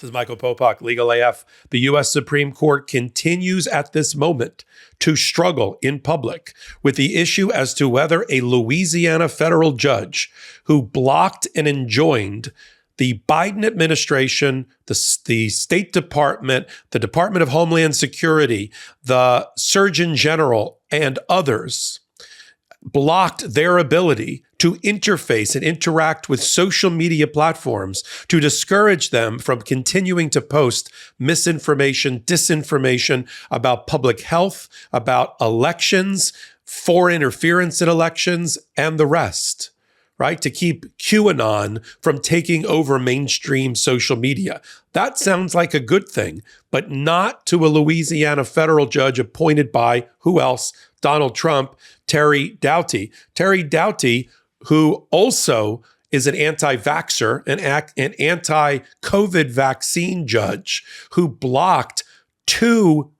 This is Michael Popak, Legal AF. The U.S. Supreme Court continues at this moment to struggle in public with the issue as to whether a Louisiana federal judge who blocked and enjoined the Biden administration, the State Department, the Department of Homeland Security, the Surgeon General, and others blocked their ability to interface and interact with social media platforms to discourage them from continuing to post misinformation, disinformation about public health, about elections, foreign interference in elections, and the rest, right? To keep QAnon from taking over mainstream social media. That sounds like a good thing, but not to a Louisiana federal judge appointed by who else? Donald Trump, Terry Doughty. Terry Doughty, who also is an anti-vaxxer, an anti-COVID vaccine judge who blocked two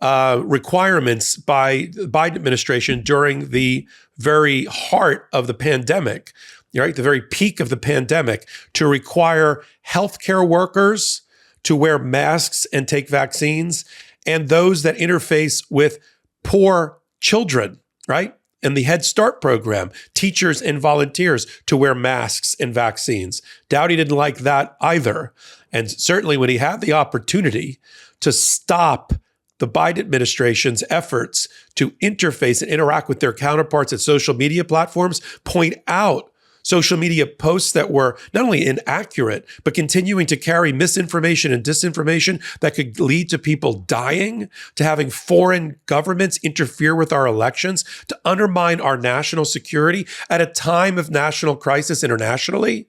requirements by the Biden administration during the very heart of the pandemic, right? The very peak of the pandemic, to require healthcare workers to wear masks and take vaccines, and those that interface with poor children, right? And the Head Start program, teachers and volunteers to wear masks and vaccines. Doughty didn't like that either. And certainly when he had the opportunity to stop the Biden administration's efforts to interface and interact with their counterparts at social media platforms, point out social media posts that were not only inaccurate, but continuing to carry misinformation and disinformation that could lead to people dying, to having foreign governments interfere with our elections, to undermine our national security at a time of national crisis internationally,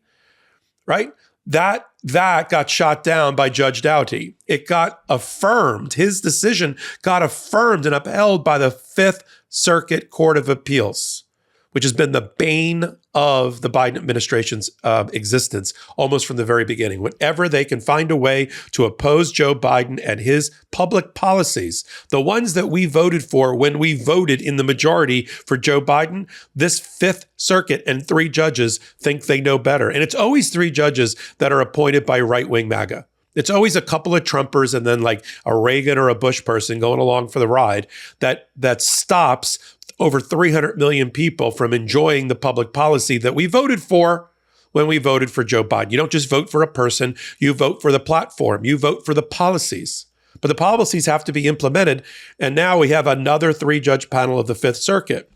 right? That got shot down by Judge Doughty. It got affirmed. His decision got affirmed and upheld by the Fifth Circuit Court of Appeals, which has been the bane of the Biden administration's existence almost from the very beginning. Whenever they can find a way to oppose Joe Biden and his public policies, the ones that we voted for when we voted in the majority for Joe Biden, this Fifth Circuit and three judges think they know better. And it's always three judges that are appointed by right-wing MAGA. It's always a couple of Trumpers and then like a Reagan or a Bush person going along for the ride that stops over 300 million people from enjoying the public policy that we voted for when we voted for Joe Biden. You don't just vote for a person, you vote for the platform, you vote for the policies. But the policies have to be implemented. And now we have another three-judge panel of the Fifth Circuit.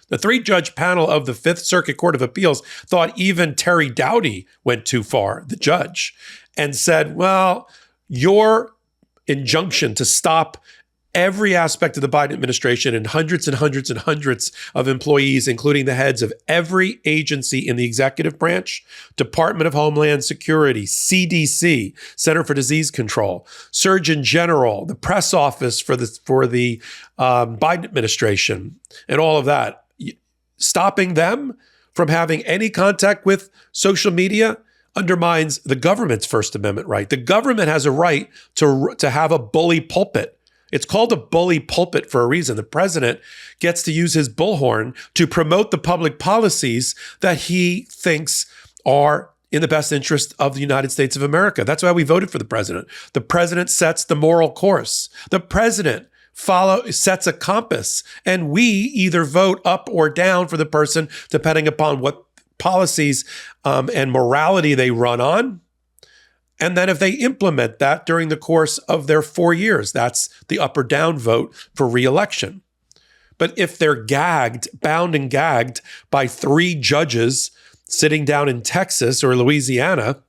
The three-judge panel of the Fifth Circuit Court of Appeals thought even Terry Doughty went too far, the judge, and said, well, your injunction to stop every aspect of the Biden administration and hundreds and hundreds and hundreds of employees, including the heads of every agency in the executive branch, Department of Homeland Security, CDC, Center for Disease Control, Surgeon General, the press office for the Biden administration, and all of that, stopping them from having any contact with social media undermines the government's First Amendment right. The government has a right to have a bully pulpit. It's called a bully pulpit for a reason. The president gets to use his bullhorn to promote the public policies that he thinks are in the best interest of the United States of America. That's why we voted for the president. The president sets the moral course. The president sets a compass, and we either vote up or down for the person depending upon what policies and morality they run on. And then if they implement that during the course of their 4 years, that's the up or down vote for re-election. But if they're bound and gagged by three judges sitting down in Texas or Louisiana,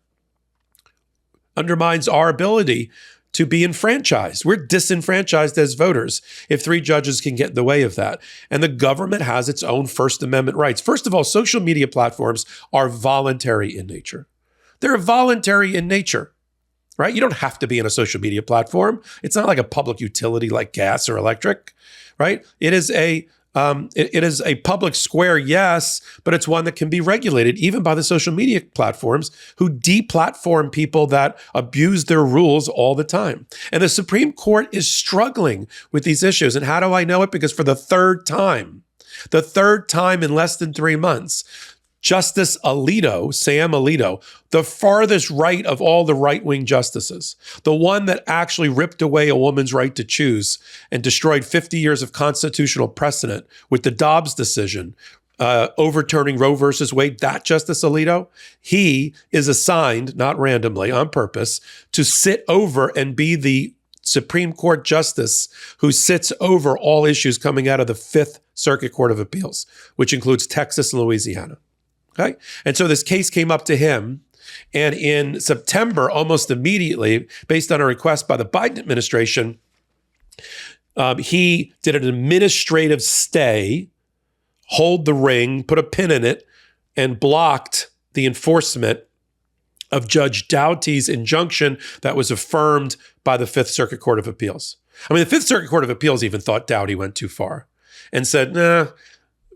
undermines our ability to be enfranchised. We're disenfranchised as voters if three judges can get in the way of that. And the government has its own First Amendment rights. First of all, social media platforms are voluntary in nature. They're voluntary in nature, right? You don't have to be in a social media platform. It's not like a public utility like gas or electric, right? It is a public square, yes, but it's one that can be regulated even by the social media platforms who deplatform people that abuse their rules all the time. And the Supreme Court is struggling with these issues. And how do I know it? Because for the third time in less than 3 months, Justice Alito, Sam Alito, the farthest right of all the right-wing justices, the one that actually ripped away a woman's right to choose and destroyed 50 years of constitutional precedent with the Dobbs decision, overturning Roe versus Wade, that Justice Alito, he is assigned, not randomly, on purpose, to sit over and be the Supreme Court justice who sits over all issues coming out of the Fifth Circuit Court of Appeals, which includes Texas and Louisiana. Okay? And so this case came up to him, and in September, almost immediately, based on a request by the Biden administration, he did an administrative stay, hold the ring, put a pin in it, and blocked the enforcement of Judge Doughty's injunction that was affirmed by the Fifth Circuit Court of Appeals. I mean, the Fifth Circuit Court of Appeals even thought Doughty went too far and said, nah,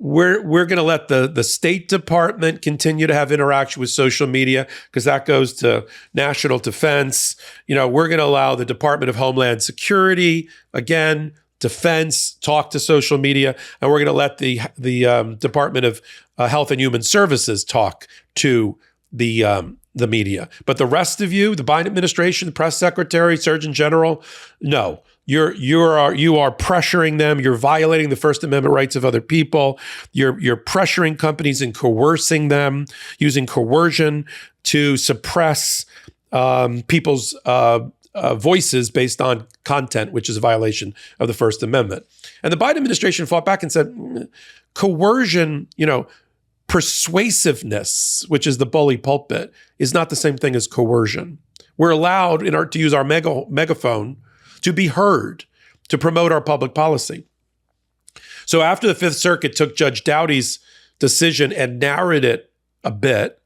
we're going to let the State Department continue to have interaction with social media because that goes to national defense. You know, we're going to allow the Department of Homeland Security, again, defense, talk to social media, and we're going to let the Department of Health and Human Services talk to the media. But the rest of you, the Biden administration, the press secretary, Surgeon General, no. You are pressuring them. You're violating the First Amendment rights of other people. You're pressuring companies and coercing them, using coercion to suppress people's voices based on content, which is a violation of the First Amendment. And the Biden administration fought back and said, coercion, persuasiveness, which is the bully pulpit, is not the same thing as coercion. We're allowed to use our megaphone to be heard, to promote our public policy. So after the Fifth Circuit took Judge Doughty's decision and narrowed it a bit,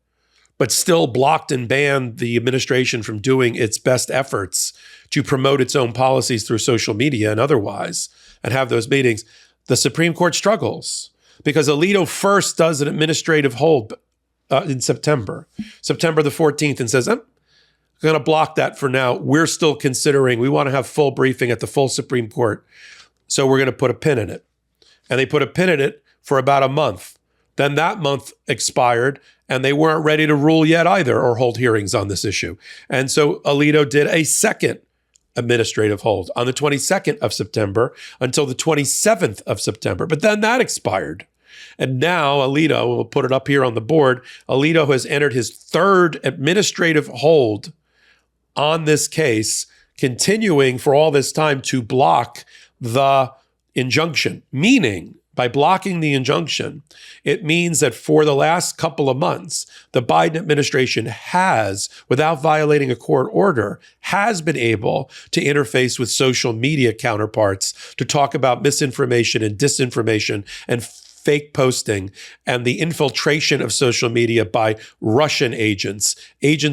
but still blocked and banned the administration from doing its best efforts to promote its own policies through social media and otherwise, and have those meetings, the Supreme Court struggles because Alito first does an administrative hold in September the 14th, and says, I'm going to block that for now. We're still considering, we want to have full briefing at the full Supreme Court, so we're going to put a pin in it. And they put a pin in it for about a month. Then that month expired, and they weren't ready to rule yet either or hold hearings on this issue. And so Alito did a second administrative hold on the 22nd of September until the 27th of September. But then that expired. And now Alito, we'll put it up here on the board, Alito has entered his third administrative hold on this case, continuing for all this time to block the injunction. Meaning, by blocking the injunction, it means that for the last couple of months, the Biden administration has, without violating a court order, has been able to interface with social media counterparts to talk about misinformation and disinformation and fake posting and the infiltration of social media by Russian agents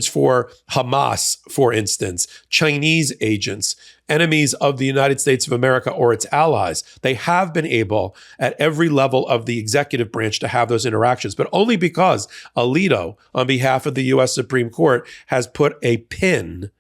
for Hamas, for instance, Chinese agents, enemies of the United States of America or its allies. They have been able at every level of the executive branch to have those interactions, but only because Alito, on behalf of the U.S. Supreme Court, has put a pin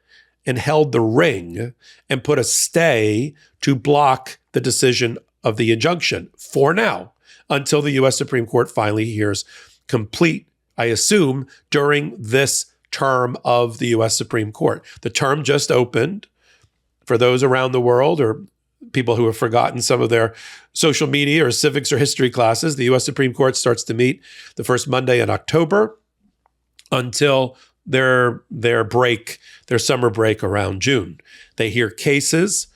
and held the ring and put a stay to block the decision of the injunction for now, until the U.S. Supreme Court finally hears complete, I assume, during this term of the U.S. Supreme Court. The term just opened. For those around the world or people who have forgotten some of their social media or civics or history classes, the U.S. Supreme Court starts to meet the first Monday in October until their summer break around June. They hear cases.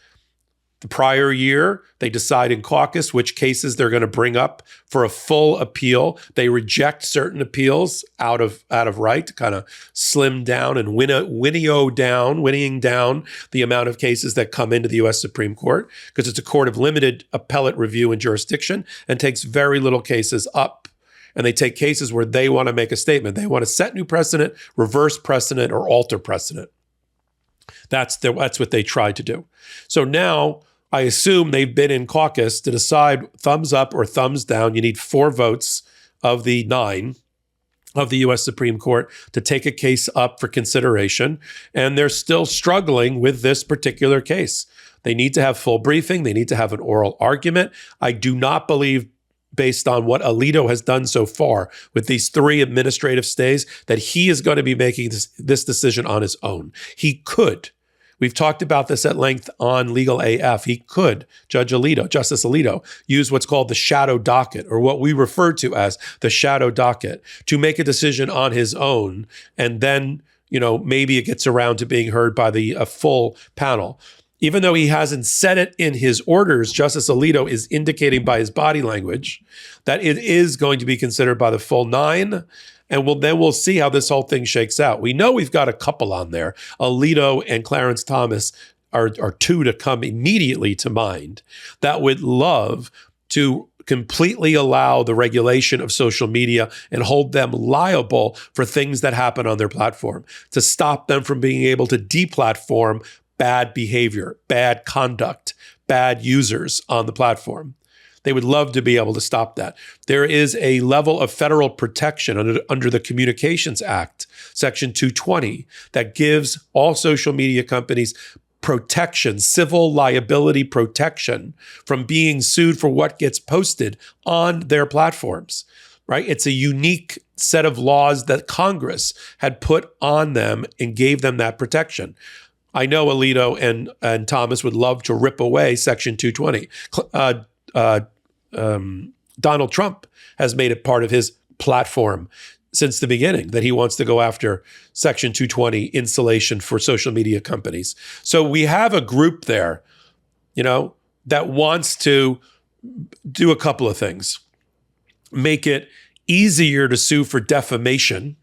The prior year, they decide in caucus which cases they're going to bring up for a full appeal. They reject certain appeals out of right to kind of slim down and whinnying down the amount of cases that come into the U.S. Supreme Court, because it's a court of limited appellate review and jurisdiction and takes very little cases up. And they take cases where they want to make a statement. They want to set new precedent, reverse precedent, or alter precedent. That's what they tried to do. So now I assume they've been in caucus to decide thumbs up or thumbs down. You need 4 votes of the 9 of the U.S. Supreme Court to take a case up for consideration. And they're still struggling with this particular case. They need to have full briefing. They need to have an oral argument. I do not believe based on what Alito has done so far with these 3 administrative stays, that he is going to be making this decision on his own. He could. We've talked about this at length on Legal AF. He could, Justice Alito, use what's called the shadow docket, or what we refer to as the shadow docket, to make a decision on his own, and then, maybe it gets around to being heard by the full panel. Even though he hasn't said it in his orders, Justice Alito is indicating by his body language that it is going to be considered by the full 9. And we'll see how this whole thing shakes out. We know we've got a couple on there. Alito and Clarence Thomas are 2 to come immediately to mind that would love to completely allow the regulation of social media and hold them liable for things that happen on their platform, to stop them from being able to deplatform bad behavior, bad conduct, bad users on the platform. They would love to be able to stop that. There is a level of federal protection under the Communications Act, Section 220, that gives all social media companies protection, civil liability protection from being sued for what gets posted on their platforms, right? It's a unique set of laws that Congress had put on them and gave them that protection. I know Alito and Thomas would love to rip away Section 220. Donald Trump has made it part of his platform since the beginning that he wants to go after Section 220 insulation for social media companies. So we have a group there, that wants to do a couple of things. Make it easier to sue for defamation.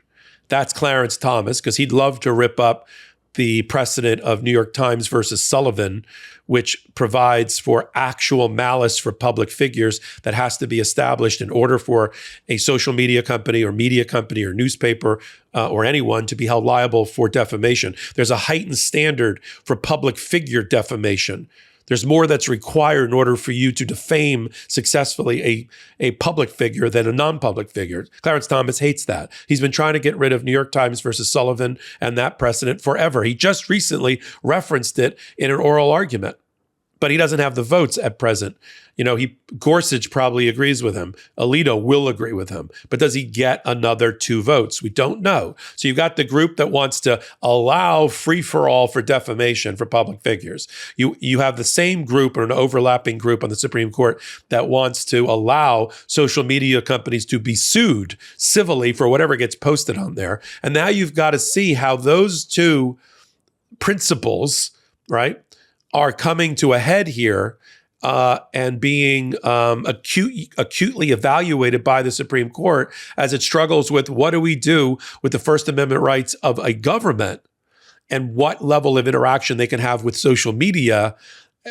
That's Clarence Thomas, because he'd love to rip up the precedent of New York Times versus Sullivan, which provides for actual malice for public figures that has to be established in order for a social media company or newspaper or anyone to be held liable for defamation. There's a heightened standard for public figure defamation. There's more that's required in order for you to defame successfully a public figure than a non-public figure. Clarence Thomas hates that. He's been trying to get rid of New York Times versus Sullivan and that precedent forever. He just recently referenced it in an oral argument, but he doesn't have the votes at present. Gorsuch probably agrees with him. Alito will agree with him. But does he get another 2 votes? We don't know. So you've got the group that wants to allow free-for-all for defamation for public figures. You have the same group, or an overlapping group on the Supreme Court, that wants to allow social media companies to be sued civilly for whatever gets posted on there. And now you've got to see how those 2 principles, right, are coming to a head here and being acutely evaluated by the Supreme Court as it struggles with what do we do with the First Amendment rights of a government and what level of interaction they can have with social media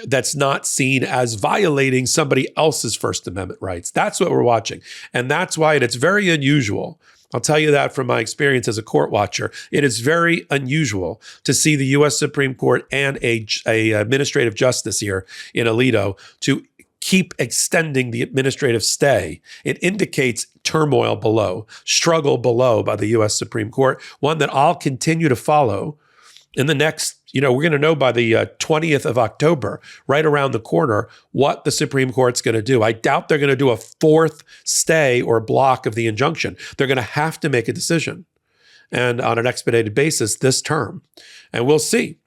that's not seen as violating somebody else's First Amendment rights. That's what we're watching. And that's why it's very unusual. I'll tell you that from my experience as a court watcher. It is very unusual to see the U.S. Supreme Court and a administrative justice here in Alito to keep extending the administrative stay. It indicates turmoil below, struggle below by the U.S. Supreme Court, one that I'll continue to follow in the next, we're going to know by the 20th of October, right around the corner, what the Supreme Court's going to do. I doubt they're going to do a 4th stay or block of the injunction. They're going to have to make a decision, and on an expedited basis this term. And we'll see.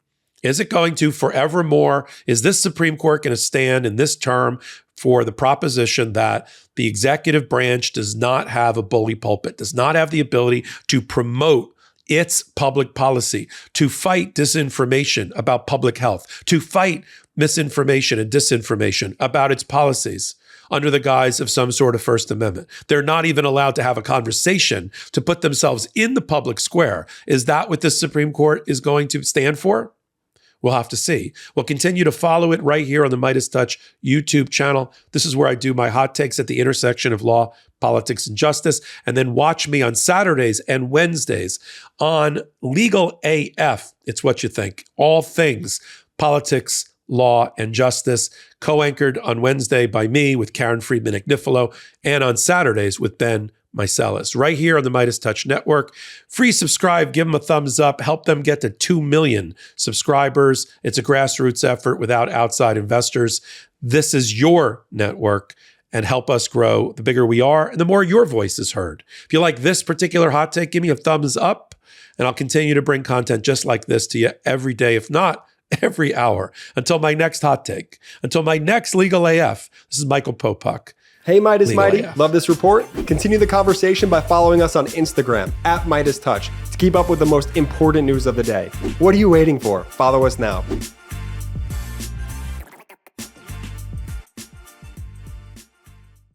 Is it going to forevermore? Is this Supreme Court going to stand in this term for the proposition that the executive branch does not have a bully pulpit, does not have the ability to promote its public policy, to fight disinformation about public health, to fight misinformation and disinformation about its policies under the guise of some sort of First Amendment? They're not even allowed to have a conversation to put themselves in the public square. Is that what the Supreme Court is going to stand for? We'll have to see. We'll continue to follow it right here on the MeidasTouch YouTube channel. This is where I do my hot takes at the intersection of law, politics, and justice. And then watch me on Saturdays and Wednesdays on Legal AF. It's What You Think. All things politics, law, and justice. Co-anchored on Wednesday by me with Karen Friedman-Agnifilo, and on Saturdays with Ben Meiselas, right here on the MeidasTouch Network. Free subscribe, give them a thumbs up, help them get to 2 million subscribers. It's a grassroots effort without outside investors. This is your network, and help us grow. The bigger we are, and the more your voice is heard. If you like this particular hot take, give me a thumbs up, and I'll continue to bring content just like this to you every day, if not every hour. Until my next hot take, until my next Legal AF, this is Michael Popok. Hey, Meidas Legal Mighty, AF. love this report? Continue the conversation by following us on Instagram @MeidasTouch to keep up with the most important news of the day. What are you waiting for? Follow us now.